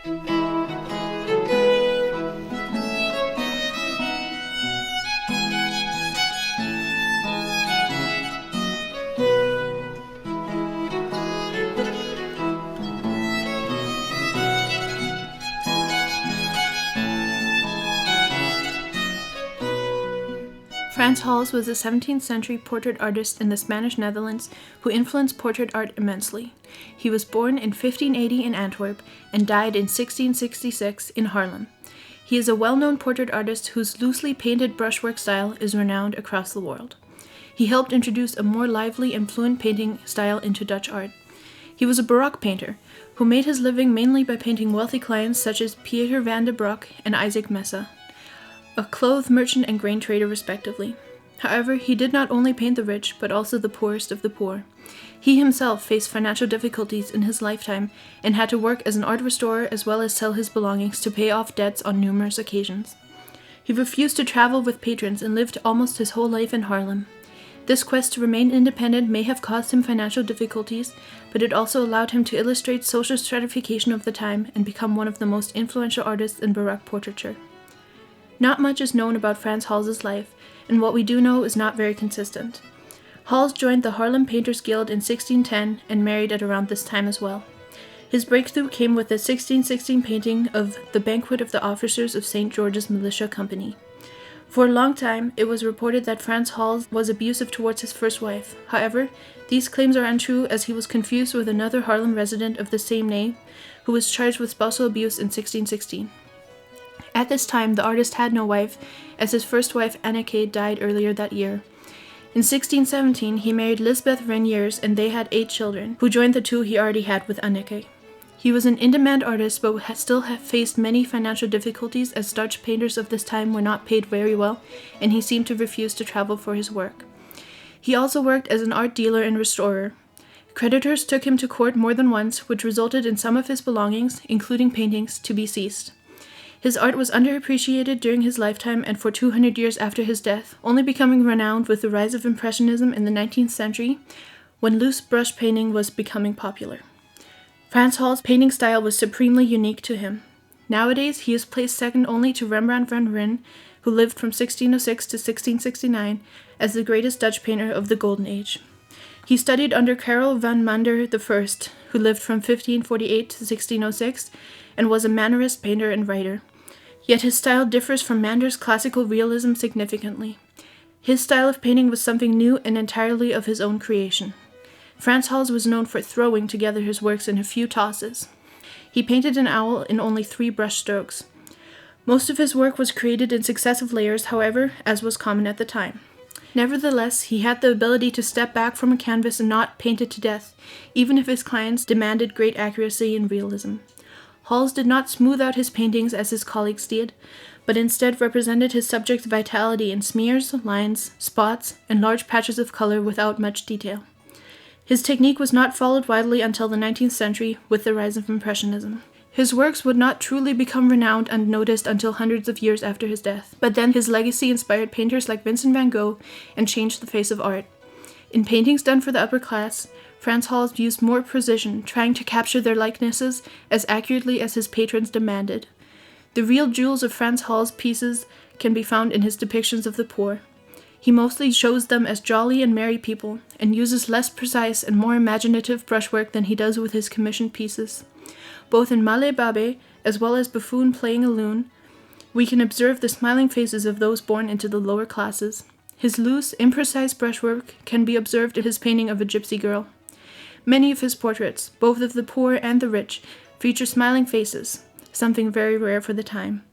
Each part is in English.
Frans Hals was a 17th century portrait artist in the Spanish Netherlands who influenced portrait art immensely. He was born in 1580 in Antwerp and died in 1666 in Haarlem. He is a well-known portrait artist whose loosely painted brushwork style is renowned across the world. He helped introduce a more lively and fluent painting style into Dutch art. He was a Baroque painter who made his living mainly by painting wealthy clients such as Pieter van den Broek and Isaac Messa, a clothes merchant and grain trader respectively. However, he did not only paint the rich, but also the poorest of the poor. He himself faced financial difficulties in his lifetime and had to work as an art restorer as well as sell his belongings to pay off debts on numerous occasions. He refused to travel with patrons and lived almost his whole life in Haarlem. This quest to remain independent may have caused him financial difficulties, but it also allowed him to illustrate social stratification of the time and become one of the most influential artists in Baroque portraiture. Not much is known about Frans Hals's life, and what we do know is not very consistent. Hals joined the Haarlem Painters Guild in 1610 and married at around this time as well. His breakthrough came with the 1616 painting of The Banquet of the Officers of St. George's Militia Company. For a long time, it was reported that Frans Hals was abusive towards his first wife. However, these claims are untrue as he was confused with another Haarlem resident of the same name, who was charged with spousal abuse in 1616. At this time, the artist had no wife, as his first wife Anneke died earlier that year. In 1617, he married Lisbeth Reniers and they had 8 children, who joined the 2 he already had with Anneke. He was an in-demand artist but still faced many financial difficulties as Dutch painters of this time were not paid very well, and he seemed to refuse to travel for his work. He also worked as an art dealer and restorer. Creditors took him to court more than once, which resulted in some of his belongings, including paintings, to be seized. His art was underappreciated during his lifetime and for 200 years after his death, only becoming renowned with the rise of Impressionism in the 19th century, when loose brush painting was becoming popular. Frans Hals' painting style was supremely unique to him. Nowadays, he is placed second only to Rembrandt van Rijn, who lived from 1606 to 1669, as the greatest Dutch painter of the Golden Age. He studied under Karel van Mander I, who lived from 1548 to 1606, and was a Mannerist painter and writer. Yet his style differs from Mander's classical realism significantly. His style of painting was something new and entirely of his own creation. Frans Hals was known for throwing together his works in a few tosses. He painted an owl in only 3 brush strokes. Most of his work was created in successive layers, however, as was common at the time. Nevertheless, he had the ability to step back from a canvas and not paint it to death, even if his clients demanded great accuracy and realism. Hals did not smooth out his paintings as his colleagues did, but instead represented his subject's vitality in smears, lines, spots, and large patches of color without much detail. His technique was not followed widely until the 19th century with the rise of Impressionism. His works would not truly become renowned and noticed until hundreds of years after his death, but then his legacy inspired painters like Vincent van Gogh and changed the face of art. In paintings done for the upper class, Frans Hals used more precision, trying to capture their likenesses as accurately as his patrons demanded. The real jewels of Frans Hals' pieces can be found in his depictions of the poor. He mostly shows them as jolly and merry people, and uses less precise and more imaginative brushwork than he does with his commissioned pieces. Both in Male Babe, as well as Buffoon Playing a Loon, we can observe the smiling faces of those born into the lower classes. His loose, imprecise brushwork can be observed in his painting of a gypsy girl. Many of his portraits, both of the poor and the rich, feature smiling faces, something very rare for the time.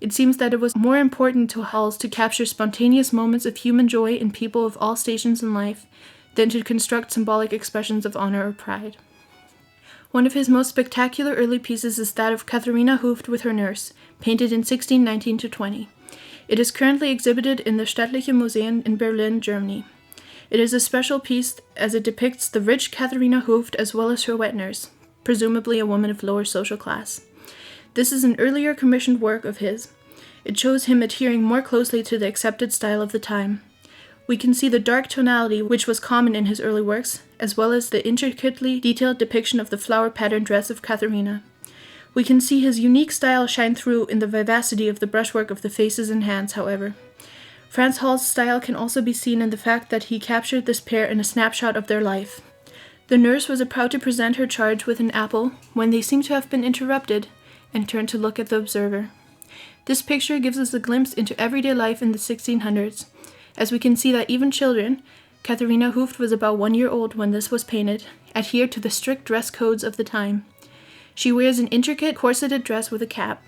It seems that it was more important to Hals to capture spontaneous moments of human joy in people of all stations in life than to construct symbolic expressions of honor or pride. One of his most spectacular early pieces is that of Katharina Hooft with her nurse, painted in 1619-20. It is currently exhibited in the Staatliche Museum in Berlin, Germany. It is a special piece as it depicts the rich Katharina Hooft as well as her wet nurse, presumably a woman of lower social class. This is an earlier commissioned work of his. It shows him adhering more closely to the accepted style of the time. We can see the dark tonality which was common in his early works, as well as the intricately detailed depiction of the flower-patterned dress of Katharina. We can see his unique style shine through in the vivacity of the brushwork of the faces and hands, however. Frans Hals' style can also be seen in the fact that he captured this pair in a snapshot of their life. The nurse was about to present her charge with an apple when they seem to have been interrupted and turned to look at the observer. This picture gives us a glimpse into everyday life in the 1600s, as we can see that even children, Katharina Hooft was about 1 year old when this was painted, adhered to the strict dress codes of the time. She wears an intricate corseted dress with a cap.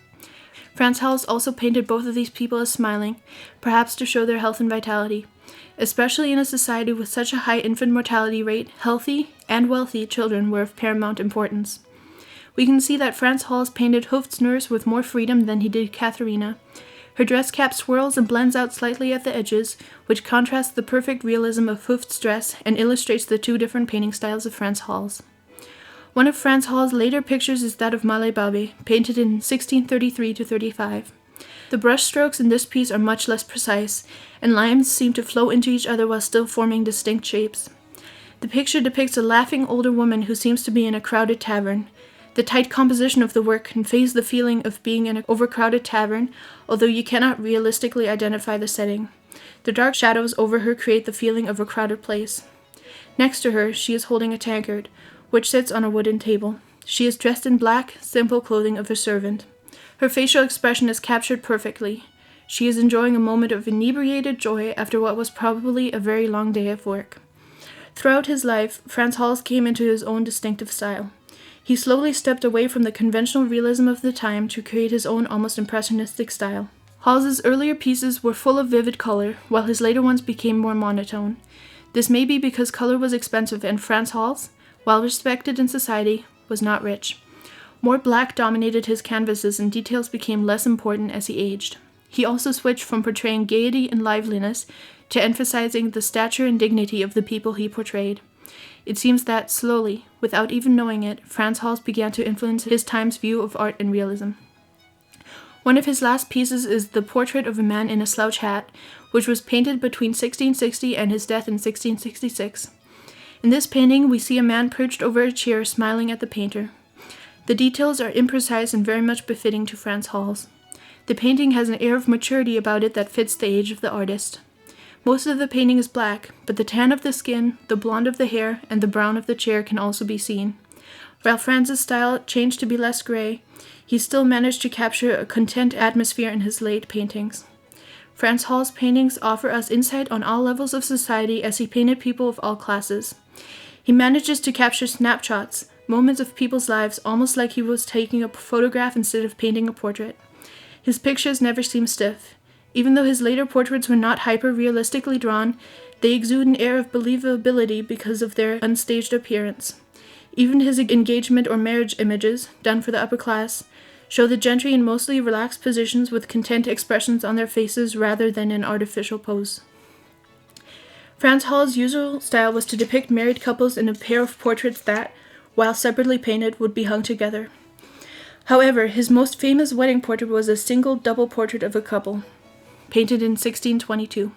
Frans Hals also painted both of these people as smiling, perhaps to show their health and vitality. Especially in a society with such a high infant mortality rate, healthy and wealthy children were of paramount importance. We can see that Frans Hals painted Hooft's nurse with more freedom than he did Katharina. Her dress cap swirls and blends out slightly at the edges, which contrasts the perfect realism of Hooft's dress and illustrates the two different painting styles of Frans Hals. One of Frans Hals' later pictures is that of Male Babe, painted in 1633-35. The brush strokes in this piece are much less precise, and lines seem to flow into each other while still forming distinct shapes. The picture depicts a laughing older woman who seems to be in a crowded tavern. The tight composition of the work conveys the feeling of being in an overcrowded tavern, although you cannot realistically identify the setting. The dark shadows over her create the feeling of a crowded place. Next to her, she is holding a tankard, which sits on a wooden table. She is dressed in black, simple clothing of a servant. Her facial expression is captured perfectly. She is enjoying a moment of inebriated joy after what was probably a very long day of work. Throughout his life, Frans Hals came into his own distinctive style. He slowly stepped away from the conventional realism of the time to create his own almost impressionistic style. Hals's earlier pieces were full of vivid color, while his later ones became more monotone. This may be because color was expensive and Frans Hals, while respected in society, was not rich. More black dominated his canvases and details became less important as he aged. He also switched from portraying gaiety and liveliness to emphasizing the stature and dignity of the people he portrayed. It seems that, slowly, without even knowing it, Frans Hals began to influence his time's view of art and realism. One of his last pieces is the portrait of a man in a slouch hat, which was painted between 1660 and his death in 1666. In this painting, we see a man perched over a chair smiling at the painter. The details are imprecise and very much befitting to Frans Hals. The painting has an air of maturity about it that fits the age of the artist. Most of the painting is black, but the tan of the skin, the blonde of the hair, and the brown of the chair can also be seen. While Frans's style changed to be less gray, he still managed to capture a content atmosphere in his late paintings. Frans Hals' paintings offer us insight on all levels of society as he painted people of all classes. He manages to capture snapshots, moments of people's lives, almost like he was taking a photograph instead of painting a portrait. His pictures never seem stiff. Even though his later portraits were not hyper-realistically drawn, they exude an air of believability because of their unstaged appearance. Even his engagement or marriage images, done for the upper class, show the gentry in mostly relaxed positions with content expressions on their faces rather than in artificial pose. Frans Hals' usual style was to depict married couples in a pair of portraits that, while separately painted, would be hung together. However, his most famous wedding portrait was a single double portrait of a couple, painted in 1622.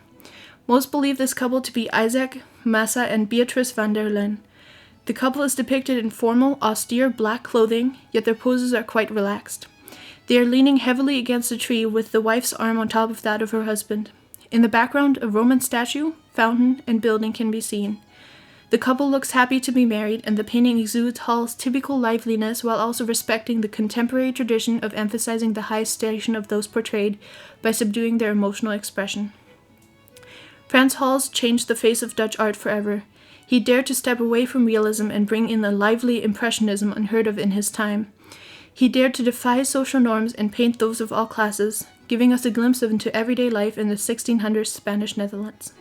Most believe this couple to be Isaac Massa and Beatrice van der Len. The couple is depicted in formal, austere black clothing, yet their poses are quite relaxed. They are leaning heavily against a tree with the wife's arm on top of that of her husband. In the background, a Roman statue, fountain, and building can be seen. The couple looks happy to be married, and the painting exudes Hals' typical liveliness while also respecting the contemporary tradition of emphasizing the high station of those portrayed by subduing their emotional expression. Frans Hals changed the face of Dutch art forever. He dared to step away from realism and bring in a lively impressionism unheard of in his time. He dared to defy social norms and paint those of all classes, giving us a glimpse into everyday life in the 1600s Spanish Netherlands.